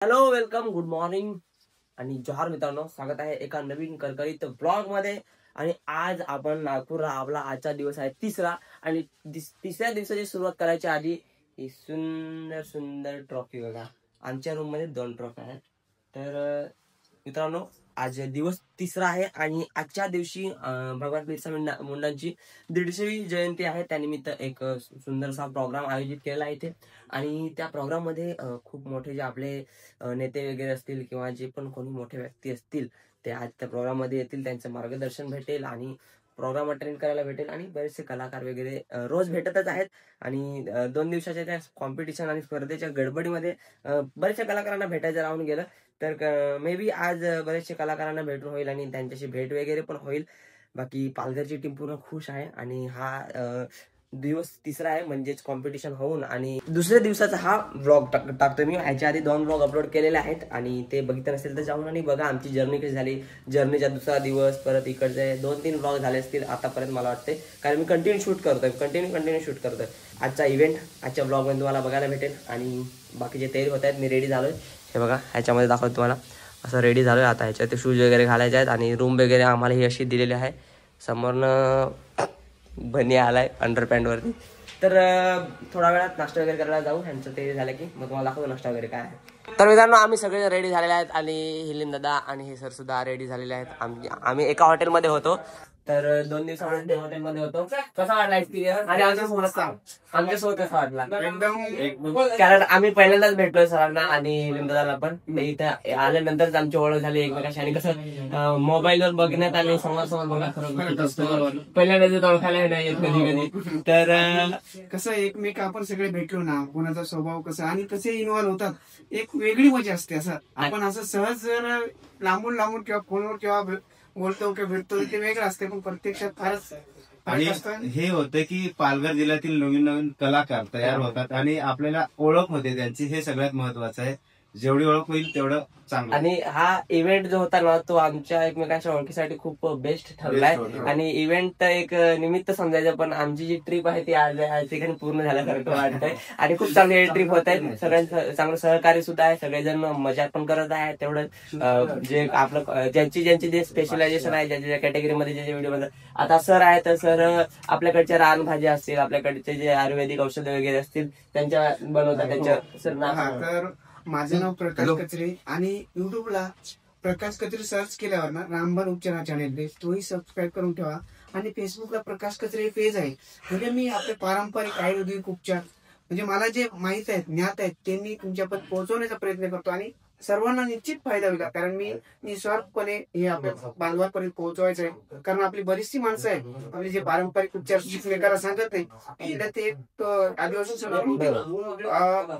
Hello, welcome, good morning आणि जोहार मित्रांनो. स्वागत आहे एका नवीन करकरीत ब्लॉग मध्ये. आणि आज आपण नागपूरला, आपला आजचा दिवस आहे तिसरा. आणि तिसऱ्या दिवसाची सुरुवात करायची आधी ही सुंदर सुंदर ट्रॉफी बघा. आमच्या रूम मध्ये 2 ट्रॉफी आहेत. तर मित्रांनो, आज दिवस तिसरा आहे आणि आजच्या दिवशी भगवान बिरसा मुंडांची 150वी जयंती आहे. त्यानिमित्त एक सुंदरसा प्रोग्राम आयोजित केलेला आहे इथे. आणि त्या प्रोग्राम मध्ये खूप मोठे जे आपले नेते वगैरे असतील किंवा जे पण कोणी मोठे व्यक्ती असतील ते आज त्या प्रोग्राम मध्ये येतील. त्यांचं मार्गदर्शन भेटेल आणि प्रोग्राम अटेंड करायला भेटेल. आणि बरेचसे कलाकार वगैरे रोज भेटतच आहेत. आणि 2 दिवसाच्या त्या कॉम्पिटिशन आणि स्पर्धेच्या गडबडीमध्ये बऱ्याचशा कलाकारांना भेटायचं राहून गेलं. तर मे बी आज बरेचसे कलाकारांना भेटून होईल आणि त्यांच्याशी भेट वगैरे पण होईल. बाकी पालघरची टीम पूर्ण खुश आहे. आणि हा दिवस तिसरा आहे, म्हणजेच कॉम्पिटिशन होऊन आणि दुसऱ्या दिवसाचा हा व्लॉग टाकतोय मी. ह्याच्या आधी 2 व्लॉग अपलोड केलेले आहेत आणि ते बघितलं नसेल तर जाऊन आणि बघा आमची जर्नी कशी झाली. जर्नीचा दुसरा दिवस, परत इकडचे 2-3 व्लॉग झाले असतील आतापर्यंत मला वाटते, कारण मी कंटिन्यू शूट करतोय. आजचा इव्हेंट आजच्या ब्लॉगमध्ये तुम्हाला बघायला भेटेल. आणि बाकीचे तयारी होत आहेत. मी रेडी झालोय, हे बघा ह्याच्यामध्ये दाखवतो तुम्हाला. असं रेडी झालोय. आता ह्याच्यात ते शूज वगैरे घालायचे आहेत आणि रूम वगैरे आम्हाला ही अशी दिलेली आहे. समोरनं बनी आलाय अंडरपॅन्ट वरती. तर थोडा वेळात नाश्ता वगैरे करायला जाऊ. ह्यांचं ते झालं की मग तुम्हाला दाखवतो नाश्ता वगैरे काय आहे. तर मित्रांनो, आम्ही सगळे रेडी झालेले आहेत आणि हिलिन दादा आणि हे सर सुद्धा रेडी झालेले आहेत. आम्ही एका हॉटेलमध्ये होतो. तर 2 दिवसामध्ये हॉटेलमध्ये होतो. कसा वाटला एक्सपिरियन्स? आणि आमच्यासोबत कसा वाटला? एकदम, कारण आम्ही पहिल्यांदाच भेटलोय सरांना आणि हिलिन दादाला पण. इथे आल्यानंतरच आमची ओळख झाली एकमेकाशी. आणि कसं मोबाईलवर बघण्यात आणि समोर बघा खरं पहिल्यांदाच ओळखायला नाही येत कधी कधी. तर कसं एकमेक आपण सगळे भेटलो ना, कोणाचा स्वभाव कसा आणि कसे इन्व्हॉल्व होतात, एक वेगळी मजा असते. असं आपण असं सहज जर लांबून किंवा फोनवर किंवा बोलतो किंवा भेटतो ते वेगळं असते, पण प्रत्यक्षात फारच. आणि हे होतं की पालघर जिल्ह्यातील नवीन नवीन कलाकार तयार होतात आणि आपल्याला ओळख होते त्यांची. हे सगळ्यात महत्वाचं आहे. जेवढी ओळख होईल तेवढं चांगलं. आणि हा इव्हेंट जो होता ना, तो आमच्या एकमेकांच्या ओळखीसाठी खूप बेस्ट ठरलाय. आणि इव्हेंट तर एक निमित्त समजायचं, पण आमची जी ट्रिप आहे ती आज ठिकाणी पूर्ण झाल्यासारखं वाटतंय. आणि खूप चांगली ट्रिप होत आहे. सगळ्यांचं चांगलं सहकार्य सुद्धा आहे. सगळेजण मजा पण करत आहे. तेवढं जे आपलं ज्यांची जे स्पेशलायझेशन आहे, ज्याच्या कॅटेगरीमध्ये जे व्हिडिओ मध्ये आता सर आहे, तर सर आपल्याकडच्या रानभाज्या असतील, आपल्याकडचे जे आयुर्वेदिक औषधं वगैरे असतील त्यांच्या बनवतात. त्यांच्या सर माझं नाव प्रकाश कचरे आणि युट्यूबला प्रकाश कचरे सर्च केल्यावर ना रामबाण उपचार चॅनेल तोही सबस्क्राईब करून ठेवा. आणि फेसबुकला प्रकाश कचरे पेज आहे. म्हणजे मी आपले पारंपरिक आयुर्वेदिक उपचार म्हणजे मला जे माहित आहेत, ज्ञात आहेत, ते मी तुमच्यापर्यंत पोहोचवण्याचा प्रयत्न करतो. आणि सर्वांना निश्चित फायदा होईल, कारण मी निस्वार्थपणे हे आपल्या बांधवांपर्यंत पोहोचवायचं आहे. कारण आपली बरीचशी माणसं आहेत, आपले जे पारंपरिक उपचार एकमेकाला सांगत नाही, ते एक आदिवासी समाज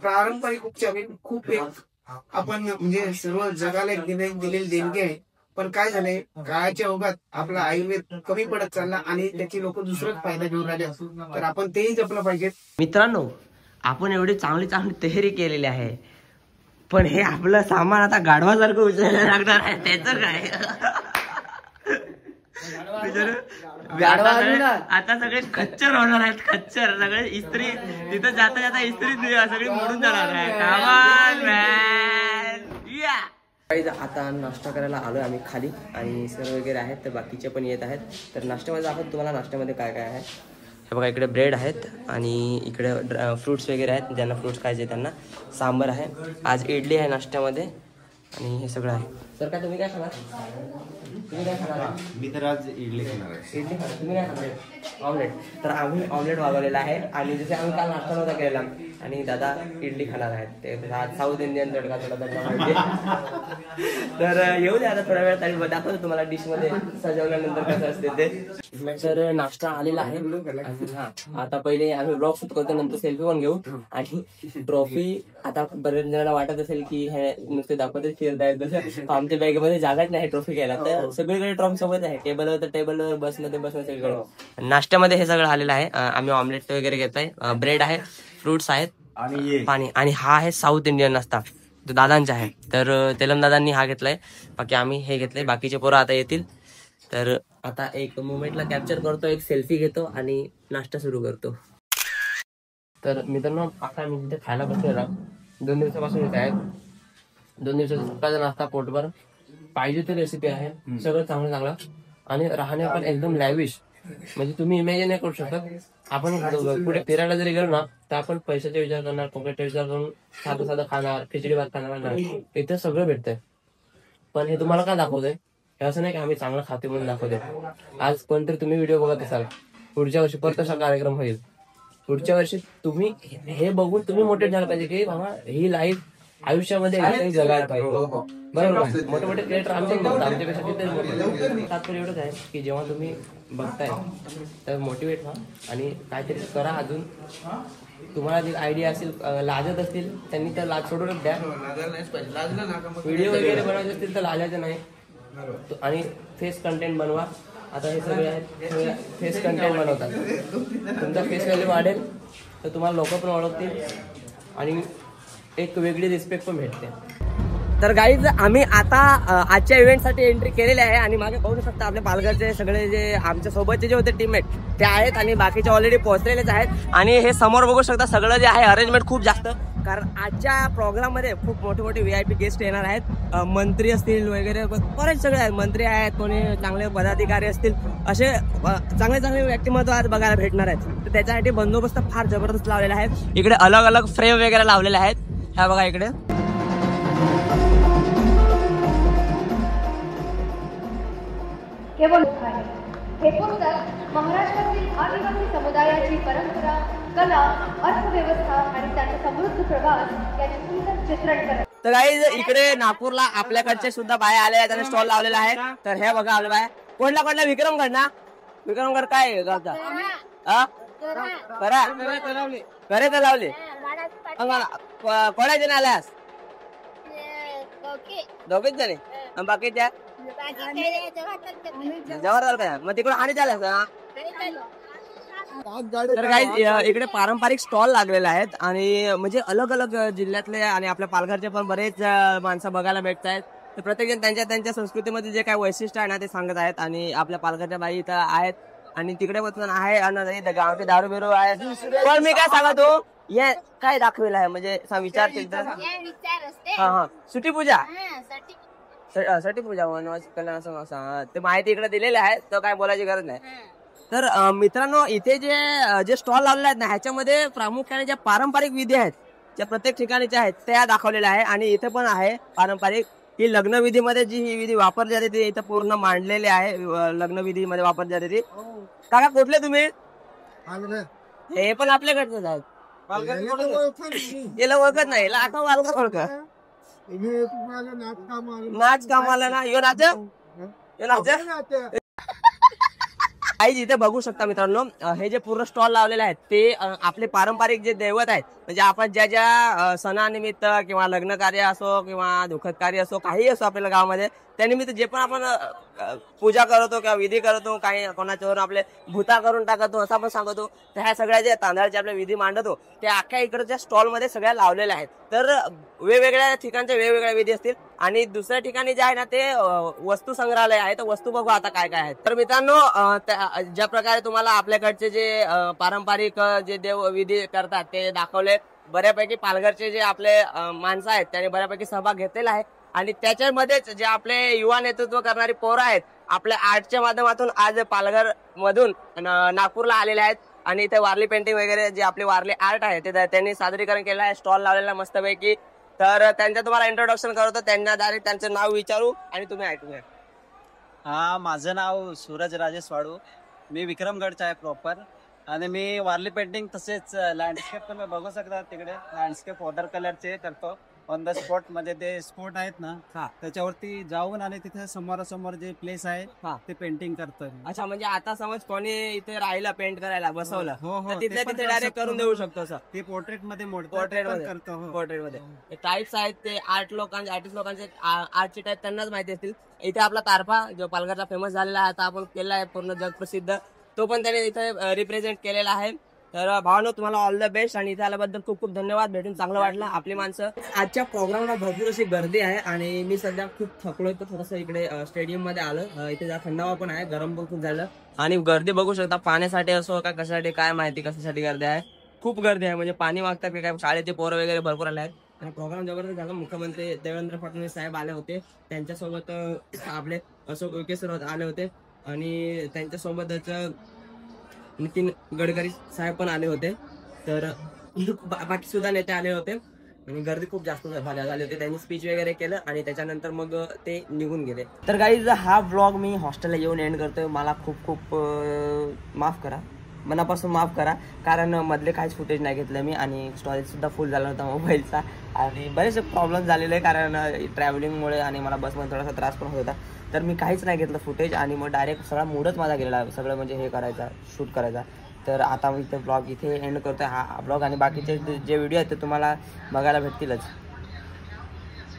पारंपरिक उपचार खूप आपण म्हणजे सर्व जगाला एक दिलेली देणगी आहे. पण काय झालंय, काळाच्या ओघात आपला आयुर्वेद कमी पडत चालला आणि त्याची लोक दुसराच फायदा घेऊन राहिले. तर आपण तेही जपलं पाहिजे. मित्रांनो, आपण एवढी चांगली तयारी केलेली आहे, पण हे आपलं सामान आता गाढवासारखं उचलायला लागणार आहे. त्याचं काय आता सगळे खच्चर होणार आहेत. खच्चर सगळे इस्त्री तिथं जाता इस्त्री सगळी मोडून जाणार आहे. आता नाश्ता करायला आलोय आम्ही खाली आणि सर वगैरे आहेत, तर बाकीचे पण येत आहेत. तर नाश्त्यामध्ये दाखवतो तुम्हाला नाश्त्यामध्ये काय काय आहे. हे बघा, इकडे ब्रेड आहेत आणि इकडे फ्रूट्स वगैरे आहेत. ज्यांना फ्रूट्स खायचे त्यांना सांबर आहे. आज इडली आहे नाश्त्यामध्ये आणि हे सगळं आहे. सर काय तुम्ही काय खाणार? मी तर आज इडली खाणार आहे. इडली खाणार, तुम्ही काय खाणार? ऑमलेट. तर आम्ही ऑमलेट वागवलेला आहे. आणि जसे आम्ही काल नाश्ता नव्हता केलेला आणि दादा इडली खाणार आहेत. ते आज साऊथ इंडियन तडका म्हणजे तर येऊ द्या आता थोड्या वेळात आणि दाखवतो तुम्हाला डिश मध्ये सजवल्यानंतर कसं असते ते. तर नाश्ता आलेला आहे. आता पहिले आम्ही ब्लॉग शूट करतो, नंतर सेल्फी पण घेऊ. आणि ट्रॉफी आता बरेच जणांना वाटत असेल की हे नुसते दाखवते फिरतायत, जसं आमच्या बॅगेमध्ये जागाच नाही ट्रॉफी घ्यायला. तर सगळीकडे ट्रॉफी सोबत आहे. टेबलवर तर टेबलवर, बसमध्ये सगळीकडे. नाश्त्यामध्ये हे सगळं आलेलं आहे. आम्ही ऑमलेट वगैरे घेतोय. ब्रेड आहे, फ्रुट्स आहेत आणि पाणी. आणि हा आहे साऊथ इंडियन नाश्ता, तो दादांचा आहे. तर तेलम दादांनी हा घेतलाय, बाकी आम्ही हे घेतलंय. बाकीचे पोरं आता येतील. तर आता एक मोमेंटला कॅप्चर करतो, एक सेल्फी घेतो आणि नाश्ता सुरू करतो. तर मित्रांनो, आता मी तिथे खायला बसलेला 2 दिवसापासून येत आहेत. 2 दिवसाचा सकाळचा नाश्ता पोटभर, पाहिजे ते रेसिपी आहे, सगळं चांगलं चांगलं. आणि राहणे पण एकदम लॅविश, म्हणजे तुम्ही इमॅजिन नाही करू शकत. आपण पुढे फिरायला जरी गेलो ना तर आपण पैशाचा विचार करणार, पॉकेटचा विचार करून साधं साधं खाणार, खिचडी भात खाणार नाही. इथे सगळं भेटतंय. पण हे तुम्हाला काय दाखवतंय, हे असं नाही की आम्ही चांगलं खाते म्हणून दाखवतोय. आज कोणतरी तुम्ही व्हिडिओ बघत असाल, पुढच्या वर्षी परत असा कार्यक्रम होईल. पुढच्या वर्षी तुम्ही हे बघून तुम्ही मोटिवेट झाला पाहिजे की बाबा ही लाईफ आयुष्यामध्ये एकदाही जगायला पाहिजे. बरोबर. मोठे मोठे क्रिएटर आमच्यापेक्षा किती तात्पर्य एवढंच आहे की जेव्हा तुम्ही बघताय तर मोटिवेट व्हा आणि काहीतरी करा. अजून तुम्हाला जे आयडिया असेल, लाजत असतील त्यांनी त्या लाज सोडूनच द्या. व्हिडिओ वगैरे बनवायचे असतील तर लाजायचं नाही आणि फेस कंटेंट बनवा. आता हे सगळे आहेत, फेस कंटेंट बनवतात. तुमचा फेस व्हॅल्यू वाढेल तर तुम्हाला लोक पण ओळखतील आणि एक वेगळी रिस्पेक्ट पण भेटते. तर गाईज आम्ही आता आजच्या इव्हेंटसाठी एंट्री केलेली आहे आणि मागे पाहू शकता आपल्या पालघरचे सगळे जे आमच्या सोबतचे जे होते टीममेट ते आहेत आणि बाकीचे ऑलरेडी पोहोचलेलेच आहेत. आणि हे समोर बघू शकता सगळं जे आहे अरेंजमेंट खूप जास्त, कारण आजच्या प्रोग्राममध्ये खूप मोठे मोठे VIP गेस्ट येणार आहेत. मंत्री असतील वगैरे बरेच सगळे आहेत, मंत्री आहेत, कोणी चांगले पदाधिकारी असतील, असे चांगले चांगले व्यक्तिमत्व आज बघायला भेटणार आहेत. तर त्याच्यासाठी बंदोबस्त फार जबरदस्त लावलेला आहे. इकडे अलग अलग फ्रेम वगैरे लावलेले आहेत. ह्या बघा इकडे केवळ आहे हे पुस्तक महाराष्ट्रातील आदिवासी समुदायाची परंपरा, कला, अर्थव्यवस्था आणि त्याचा समृद्ध प्रवास याचे सुंदर चित्रण करत. तर गाईज इकडे नागपूरला आपल्याकडचे सुद्धा बाया आले आहेत आणि स्टॉल लावलेला आहे. तर हे बघा आपल्या बाया कोणला विक्रमगड ना, विक्रमगड काय गावचा करा करे तर लावली कोणाचे आल्यास दोघेच जणी बाकीच्या जवळ काय मग तिकडे आणि चालू. तर काही इकडे पारंपरिक स्टॉल लागलेले आहेत आणि म्हणजे अलग अलग जिल्ह्यातले आणि आपल्या पालघरचे पण बरेच माणसं बघायला भेटत आहेत. तर प्रत्येक जण त्यांच्या त्यांच्या संस्कृतीमध्ये जे काही वैशिष्ट्य आहे ना ते सांगत आहेत आणि आपल्या पालघरच्या बाई इथं आहेत आणि तिकडे पण आहे आणि गावचे दारू बिरू आहे. पण मी काय सांगतो या काय दाखवेल आहे म्हणजे विचार हा सुटी पूजा साठी पूजा वनवास कल्याण असं ते माहिती इकडे दिलेली आहे, तर काय बोलायची गरज नाही. तर मित्रांनो इथे जे स्टॉल लावलेले आहेत ना ह्याच्यामध्ये प्रामुख्याने ज्या पारंपरिक विधी आहेत ज्या प्रत्येक ठिकाणीच्या आहेत त्या दाखवलेल्या आहे. आणि इथे पण आहे पारंपरिक ही लग्नविधीमध्ये जी ही विधी वापरली जाते ती इथं पूर्ण मांडलेली आहे. लग्नविधीमध्ये वापरली जाते ती. काका कुठले तुम्ही? हे पण आपल्याकडचेच आहेत. याला ओळखत नाही, आता ओळखत नाच कामाला ना यो नाच आई इथे बघू शकता मित्रांनो. हे जे पूर्ण स्टॉल लावलेले आहेत ते आपले पारंपरिक जे दैवत आहेत म्हणजे आपण ज्या ज्या सणानिमित्त किंवा लग्न कार्य असो किंवा दुःखद कार्य असो काही असो आपल्या गावामध्ये त्यानिमित्त जे पण आपण पूजा करतो किंवा विधी करतो, काही कोणाच्यावरून आपले भूता करून टाकतो असं आपण सांगतो. तर ह्या सगळ्या जे तांदळाचे आपले विधी मांडतो ते अख्ख्या इकडच्या स्टॉल मध्ये सगळ्या लावलेल्या आहेत. तर वेगवेगळ्या ठिकाणच्या वेगवेगळ्या विधी असतील आणि दुसऱ्या ठिकाणी जे आहे ना ते वस्तू संग्रहालय आहे. तर वस्तू बघू आता काय काय आहेत. तर मित्रांनो ज्या प्रकारे तुम्हाला आपल्याकडचे जे पारंपरिक जे देव विधी करतात ते दाखवले. बऱ्यापैकी पालघरचे जे आपले माणसं आहेत त्यांनी बऱ्यापैकी सहभाग घेतलेला आहे आणि त्याच्यामध्येच जे आपले युवा नेतृत्व करणारी पोरं आहेत आपल्या आर्टच्या माध्यमातून आज पालघर मधून नागपूरला आलेले आहेत आणि इथे वारली पेंटिंग वगैरे जे आपले वारली आर्ट आहे ते त्यांनी सादरीकरण केलं आहे. स्टॉल लावलेला मस्तपैकी. तर त्यांचं तुम्हाला इंट्रोडक्शन करतो, त्यांना डायरेक्ट त्यांचं नाव विचारू आणि तुम्ही ऐकून घ्या. हा माझं नाव सूरज राजेश वाडू, मी विक्रमगडचा आहे प्रॉपर आणि मी वारली पेंटिंग तसेच लँडस्केप पण बघू शकता तिकडे लँडस्केप वॉटर कलरचे करतो ऑन द स्पॉट. म्हणजे ते स्पॉट आहेत ना त्याच्यावरती जाऊन आणि तिथे समोरासमोर जे प्लेस आहे ते पेंटिंग करतोय. अच्छा म्हणजे आता समज कोणी इथे राहिला पेंट करायला बसवलं हो तिथल्या तिथे डायरेक्ट करून देऊ शकतो असं. ते पोर्ट्रेट मध्ये पोर्ट्रेट मध्ये टाईप्स आहेत ते आर्टिस्ट लोकांचे आर्टचे टाईप त्यांनाच माहिती असतील. इथे आपला तारफा जो पालघरचा फेमस झालेला आहे आता आपण केलेला आहे पूर्ण जग प्रसिद्ध, तो पण त्याने इथे रिप्रेझेंट केलेला आहे. तर भावानो तुम्हाला ऑल द बेस्ट आणि इथे आल्याबद्दल खूप खूप धन्यवाद. भेटून चांगलं वाटलं. आपली माणसं आजच्या प्रोग्रामला भरपूर अशी गर्दी आहे आणि मी सध्या खूप थकलोय तर थोडंसं इकडे स्टेडियम मध्ये आलं. इथे जरा थंडावा पण आहे, गरम पण खूप झालं आणि गर्दी बघू शकता पाण्यासाठी असो का कशासाठी काय माहिती कशासाठी गर्दी आहे. खूप गर्दी आहे म्हणजे पाणी मागतात की काय शाळेचे पोरं वगैरे भरपूर आले आहेत. आणि प्रोग्राम जबरदस्त झाला. मुख्यमंत्री देवेंद्र फडणवीस साहेब आले होते, त्यांच्यासोबत आपले अशोक उईके सर आले होते आणि त्यांच्यासोबतच नितीन गडकरी साहेब पण आले होते. तर बाकी सुद्धा नेते आले होते आणि गर्दी खूप जास्त झाली होती. त्यांनी स्पीच वगैरे केलं आणि त्याच्यानंतर मग ते निघून गेले. तर गाईज हा ब्लॉग मी हॉस्टेलला येऊन एंड करतोय. मला खूप खूप माफ करा, मनापासून माफ करा, कारण मधले काहीच फुटेज नाही घेतलं मी आणि स्टोरेज सुद्धा फुल झाला होता मोबाईलचा आणि बरेचसे प्रॉब्लेम झालेले आहे कारण ट्रॅव्हलिंगमुळे आणि मला बसमध्ये थोडासा त्रास पण होत होता. तर मी काहीच नाही घेतलं फुटेज आणि मग डायरेक्ट सगळा मूडच माझा गेलेला सगळं म्हणजे हे करायचा, शूट करायचा. तर आता मी इथे ब्लॉग इथे एंड करतोय हा ब्लॉग आणि बाकीचे जे व्हिडिओ आहेत ते तुम्हाला बघायला भेटतीलच.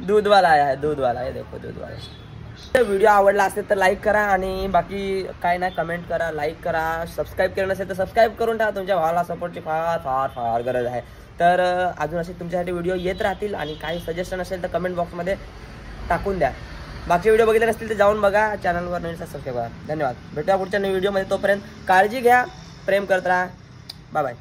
दूधवाला आहे, दूधवाला आहे, देखो दूधवाला. व्हिडिओ आवडला असेल तर लाईक करा आणि बाकी काय नाही कमेंट करा, लाईक करा. सबस्क्राईब केलं नसेल तर सबस्क्राईब करून ठेवा. तुमच्या भावाला सपोर्टची फार फार फार गरज आहे. तर अजून असे तुमच्यासाठी व्हिडिओ येत राहतील आणि काही सजेशन असेल तर कमेंट बॉक्समध्ये टाकून द्या. बाकी व्हिडिओ बघितले नसतील तर जाऊन बघा, चॅनलवर नवीन सबस्क्राईब करा. धन्यवाद. भेटूया पुढच्या व्हिडिओमध्ये. तोपर्यंत काळजी घ्या, प्रेम करत राहा. Bye bye.